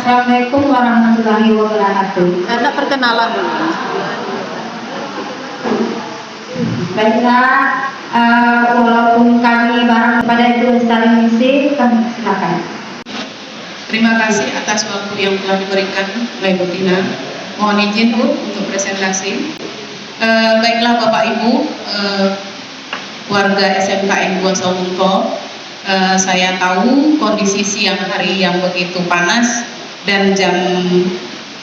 Assalamualaikum warahmatullahi wabarakatuh. Karena perkenalan dulu. Baiklah, walaupun kami barang pada itu saling misi, kami silakan. Terima kasih atas waktu yang telah diberikan oleh Bu Tina. Mohon izin Bu untuk presentasi. Baiklah Bapak Ibu, warga SMKN 2 Sawungko, saya tahu kondisi siang hari yang begitu panas dan jam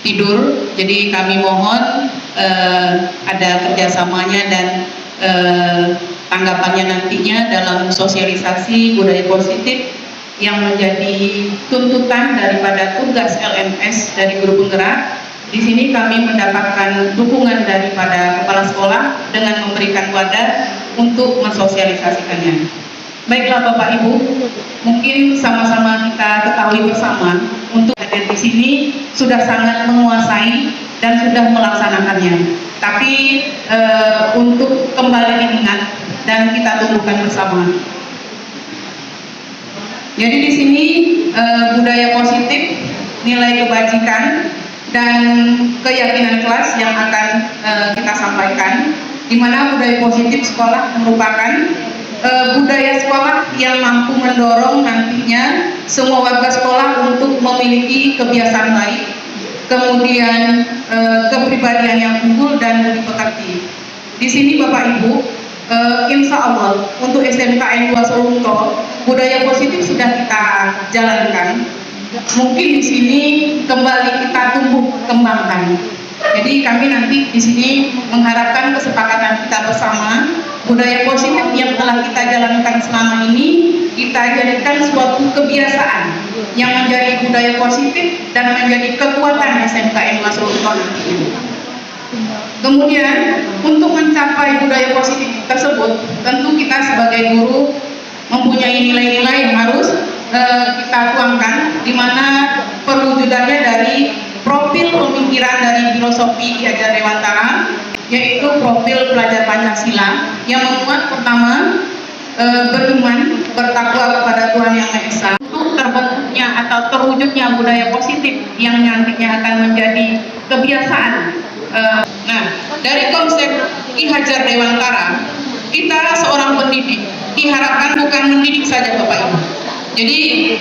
tidur, jadi kami mohon ada kerjasamanya dan tanggapannya nantinya dalam sosialisasi budaya positif yang menjadi tuntutan daripada tugas LMS dari guru penggerak. Di sini kami mendapatkan dukungan daripada kepala sekolah dengan memberikan wadah untuk mensosialisasikannya. Baiklah Bapak Ibu, mungkin sama-sama kita ketahui bersama untuk hadir di sini sudah sangat menguasai dan sudah melaksanakannya. Tapi untuk kembali diingat dan kita tumbuhkan bersama. Jadi di sini budaya positif, nilai kebajikan dan keyakinan kelas yang akan kita sampaikan, di mana budaya positif sekolah merupakan budaya sekolah yang mampu mendorong nantinya semua warga sekolah untuk memiliki kebiasaan baik, kemudian kepribadian yang unggul dan budi pekerti. Di sini Bapak Ibu, insya Allah untuk SMKN 2 Sawungko budaya positif sudah kita jalankan. Mungkin di sini kembali kita tumbuh kembangkan. Jadi kami nanti di sini mengharapkan kesepakatan kita bersama, budaya positif yang telah kita jalankan selama ini kita jadikan suatu kebiasaan yang menjadi budaya positif dan menjadi kekuatan SMKN 2 Sawungko nanti. Kemudian untuk mencapai budaya positif tersebut, tentu kita sebagai guru mempunyai nilai-nilai yang harus kita tuangkan, di mana perwujudannya dari profil pemikiran dari filosofi Ki Hajar Dewantara, yaitu profil pelajar Pancasila yang memuat pertama beriman, bertakwa kepada Tuhan Yang Maha Esa. Untuk terbentuknya atau terwujudnya budaya positif yang nantinya akan menjadi kebiasaan. Nah, dari konsep Ki Hajar Dewantara, kita seorang pendidik diharapkan bukan mendidik saja Bapak Ibu. Jadi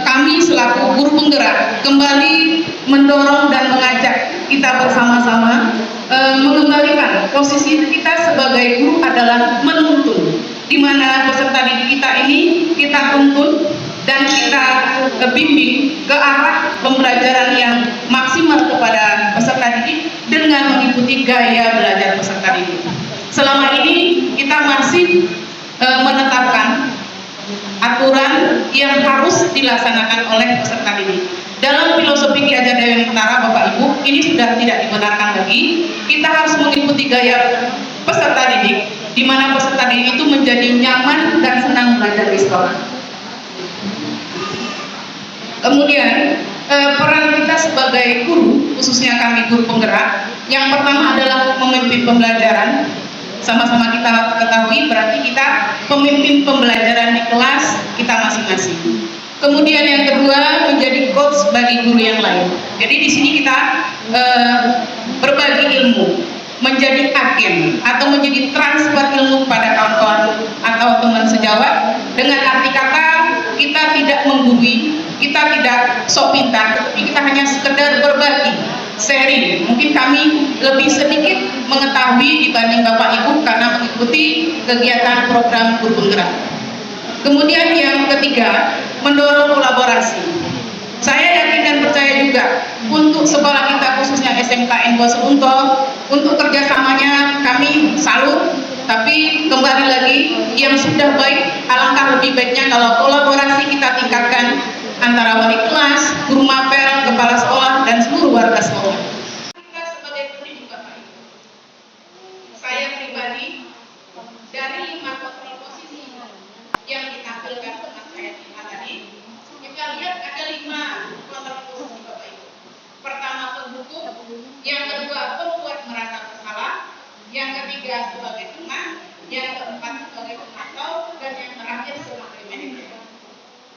kami selaku guru penggerak kembali mendorong dan mengajak kita bersama-sama mengembalikan posisi kita sebagai guru adalah menuntun, di mana peserta didik kita ini kita tuntun dan kita bimbing ke arah pembelajaran yang maksimal kepada peserta didik dengan mengikuti gaya belajar peserta didik. Selama ini kita masih menetapkan aturan yang harus dilaksanakan oleh peserta didik. Dalam filosofi Ki Hajar Dewantara Bapak Ibu, ini sudah tidak dibenarkan lagi. Kita harus mengikuti gaya peserta didik, di mana peserta didik itu menjadi nyaman dan senang belajar di sekolah. Kemudian peran kita sebagai guru, khususnya kami guru penggerak, yang pertama adalah memimpin pembelajaran. Sama-sama kita ketahui berarti kita pemimpin pembelajaran di kelas kita masing-masing. Kemudian yang kedua menjadi coach bagi guru yang lain. Jadi di sini kita berbagi ilmu, menjadi agen atau menjadi transfer ilmu kepada kawan-kawan atau teman sejawat. Dengan arti kata kita tidak menggurui, kita tidak sok pintar, tetapi kita hanya sekedar berbagi, sharing. Mungkin kami lebih sedikit mengetahui dibanding Bapak Ibu karena mengikuti kegiatan program guru penggerak. Kemudian yang ketiga, mendorong kolaborasi. Saya yakin dan percaya juga untuk sekolah kita khususnya SMKN 2 Sawungko, untuk kerjasamanya kami salut. Tapi kembali lagi, yang sudah baik, alangkah lebih baiknya kalau kolaborasi kita tingkatkan antara wali kelas, guru mapel, kepala sekolah, dan seluruh warga sekolah. Kita sebagai pendidik Bapak Ibu, saya pribadi dari 5 posisi yang ditampilkan teman saya tadi, kita lihat ada 5 posisi Bapak Ibu. Pertama pendukung, yang kedua pembuat merasa bersalah, yang ketiga sebagai teman, yang keempat sebagai pemantau, dan yang terakhir sebagai manajer.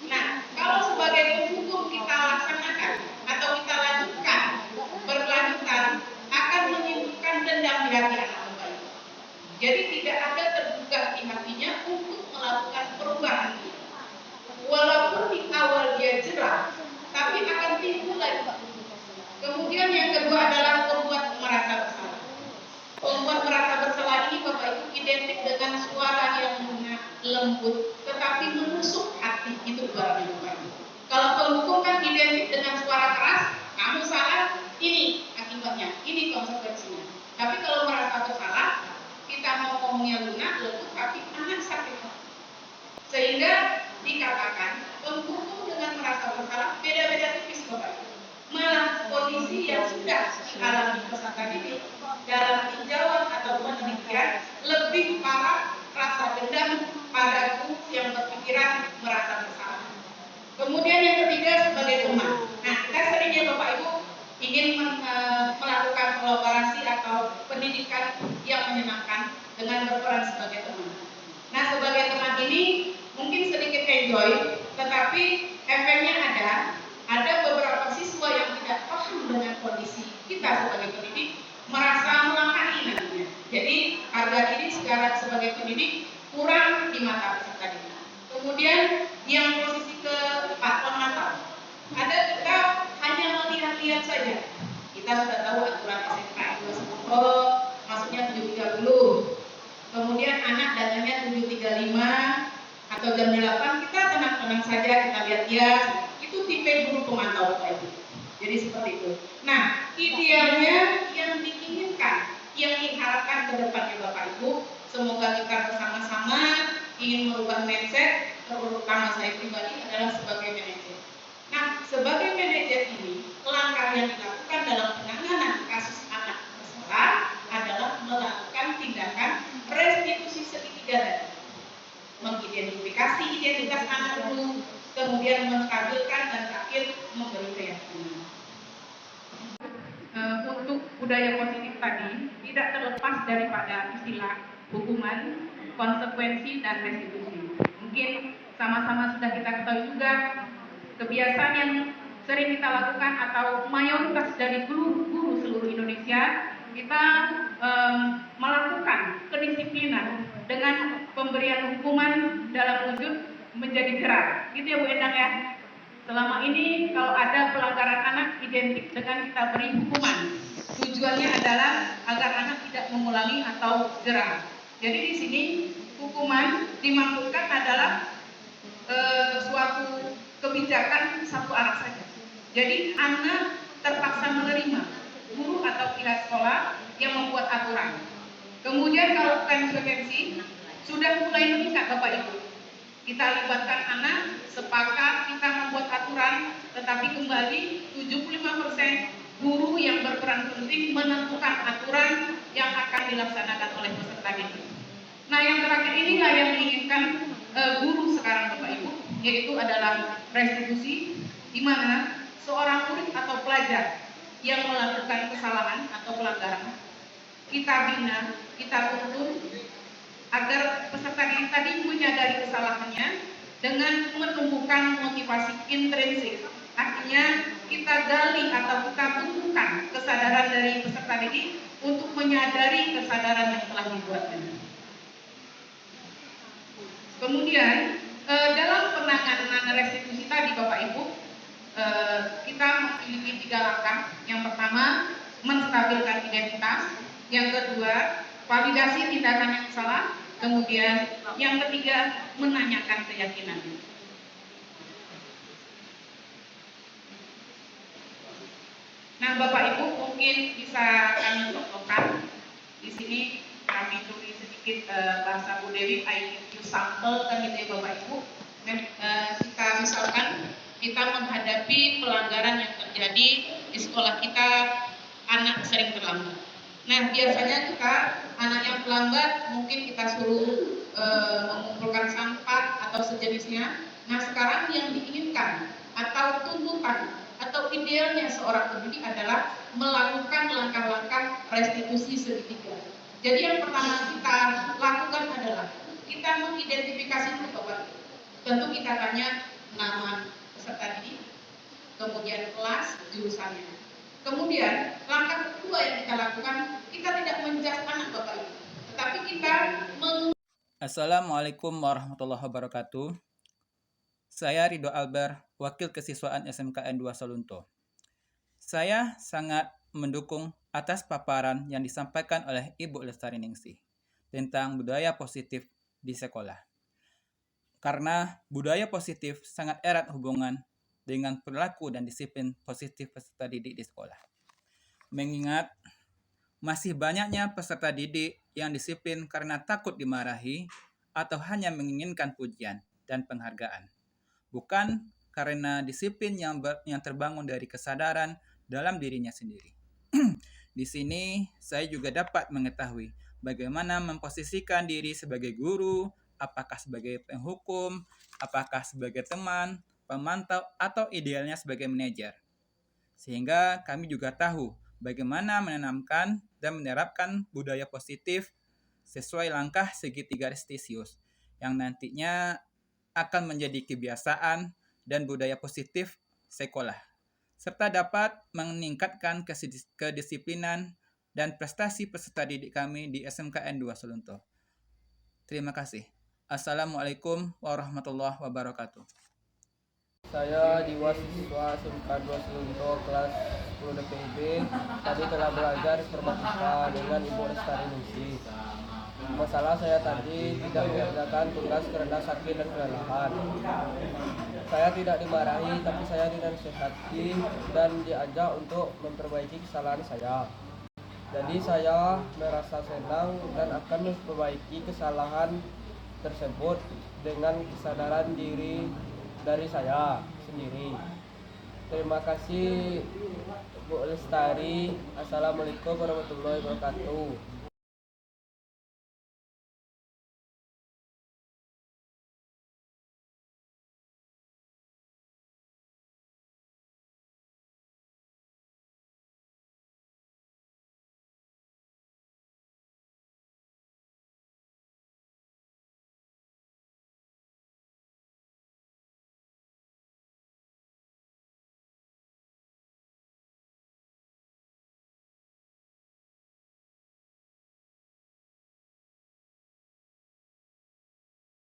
Nah, kalau sebagai pendukung kita laksanakan atau hati anak Bapak Ibu. Jadi tidak ada tergugah di hatinya untuk melakukan perubahan. Walaupun di awal dia jerah, tapi akan timbul lagi. Kemudian yang kedua adalah membuat merasa bersalah. Membuat merasa bersalah ini Bapak Ibu identik dengan suara yang lunak, lembut, tetapi menusuk hati, itu suaranya Bapak Ibu. Kalau penghukum kan identik dengan suara keras, kamu salah, ini akibatnya, ini konsekuensinya. Tapi kalau merasa bersalah, kita mau ngomongnya lunak, lembut, tapi anak sakit. Sehingga dikatakan penghukum dengan merasa bersalah beda-beda tipis Bapak Ibu. Malah kondisi yang sudah dialami peserta didik dalam tinjauan atau penelitian lebih parah rasa dendam pada guru yang berpikiran merasa bersalah. Kemudian yang ketiga sebagai teman. Nah, kita seringnya Bapak Ibu ingin melakukan kolaborasi atau pendidikan yang menyenangkan dengan berperan sebagai teman. Nah, sebagai teman ini mungkin sedikit enjoy, tetapi efeknya ada beberapa siswa yang tidak paham dengan kondisi kita sebagai pendidik, merasa melangkahi nantinya. Jadi harga diri sekarang sebagai pendidik kurang di mata peserta didik. Kemudian yang posisi keempat, pemantau. Ada kita hanya melihat-lihat saja. Kita sudah tahu aturan SMK 210, maksudnya 7.30. Kemudian anak datangnya 7.35 atau jam 8, kita tenang-tenang saja, kita lihat dia. Itu tipe guru pemantau Bapak Ibu. Jadi seperti itu. Nah, idealnya yang diinginkan, yang diharapkan ke depannya Bapak Ibu, semoga kita bersama-sama ingin merubah mindset, terutama saya pribadi adalah sebagai manajer. Nah, sebagai manajer ini, langkah yang dilakukan dalam penanganan kasus anak bersalah adalah melakukan tindakan restitusi segitiga tadi. Mengidentifikasi identitas anak dulu, kemudian menstabilkan dan terakhir memberi keyakinan. Untuk budaya positif tadi tidak terlepas daripada istilah hukuman, konsekuensi, dan restitusi. Mungkin sama-sama sudah kita ketahui juga kebiasaan yang sering kita lakukan atau mayoritas dari guru-guru seluruh Indonesia kita melakukan kedisiplinan dengan pemberian hukuman dalam wujud menjadi jerah. Gitu ya Bu Endang ya. Selama ini kalau ada pelanggaran anak identik dengan kita beri hukuman. Tujuannya adalah agar anak tidak mengulangi atau jerah. Jadi di sini hukuman dimaksudkan adalah suatu kebijakan satu arah saja. Jadi anak terpaksa menerima guru atau pihak sekolah yang membuat aturan. Kemudian kalau konsekuensi sudah mulai meningkat Bapak Ibu. Kita libatkan anak, sepakat kita membuat aturan, tetapi kembali 75% guru yang berperan penting menentukan aturan yang akan dilaksanakan oleh peserta didik. Nah, yang terakhir inilah yang diinginkan guru sekarang Bapak Ibu, yaitu adalah restitusi, di mana seorang murid atau pelajar yang melakukan kesalahan atau pelanggaran kita bina, kita tuntun agar peserta didik tadi menyadari kesalahannya dengan menumbuhkan motivasi intrinsik. Artinya kita gali atau kita tumbuhkan kesadaran dari peserta didik untuk menyadari kesadaran yang telah dibuatnya. Kemudian dalam penanganan restitusi tadi Bapak Ibu, kita memiliki 3 langkah. Yang pertama, menstabilkan identitas. Yang kedua, validasi tindakan yang salah. Kemudian yang ketiga, menanyakan keyakinan. Nah, Bapak Ibu mungkin bisa kami contohkan. Di sini kami tulis sedikit bahasa Bu Dewi IQ sampel kan gitu ya Bapak Ibu. Kita misalkan kita menghadapi pelanggaran yang terjadi di sekolah kita, anak sering terlambat. Nah, biasanya kita anak yang terlambat mungkin kita suruh mengumpulkan sampah atau sejenisnya. Nah, sekarang yang diinginkan atau tuntutan atau idealnya seorang pendidik adalah melakukan langkah-langkah restitusi segitiga. Jadi yang pertama kita lakukan adalah kita mengidentifikasi dulu Bapak. Tentu kita tanya nama peserta didik, kemudian kelas, jurusannya. Kemudian langkah kedua yang kita lakukan, kita tidak menjudge anak Bapak Ibu, tetapi kita Assalamualaikum warahmatullahi wabarakatuh. Saya Ridho Albert, Wakil Kesiswaan SMKN 2 Solunto. Saya sangat mendukung atas paparan yang disampaikan oleh Ibu Lestari Ningsih tentang budaya positif di sekolah. Karena budaya positif sangat erat hubungan dengan perilaku dan disiplin positif peserta didik di sekolah. Mengingat masih banyaknya peserta didik yang disiplin karena takut dimarahi atau hanya menginginkan pujian dan penghargaan, bukan karena disiplin yang terbangun dari kesadaran dalam dirinya sendiri. Di sini saya juga dapat mengetahui bagaimana memposisikan diri sebagai guru, apakah sebagai penghukum, apakah sebagai teman, pemantau, atau idealnya sebagai manajer. Sehingga kami juga tahu bagaimana menanamkan dan menerapkan budaya positif sesuai langkah segitiga Restisius yang nantinya akan menjadi kebiasaan dan budaya positif sekolah, serta dapat meningkatkan kedisiplinan dan prestasi peserta didik kami di SMKN 2 Solunto. Terima kasih. Assalamualaikum warahmatullahi wabarakatuh. Saya Diwa siswa SMK 2 Solunto kelas 10 DPIB tadi telah belajar informatika dengan Ibu Lestari Ningsih. Masalah saya tadi tidak mengerjakan tugas karena sakit dan kelelahan. Saya tidak dimarahi, tapi saya dinasihati dan diajak untuk memperbaiki kesalahan saya. Jadi saya merasa senang dan akan memperbaiki kesalahan tersebut dengan kesadaran diri dari saya sendiri. Terima kasih Bu Lestari. Assalamualaikum warahmatullahi wabarakatuh.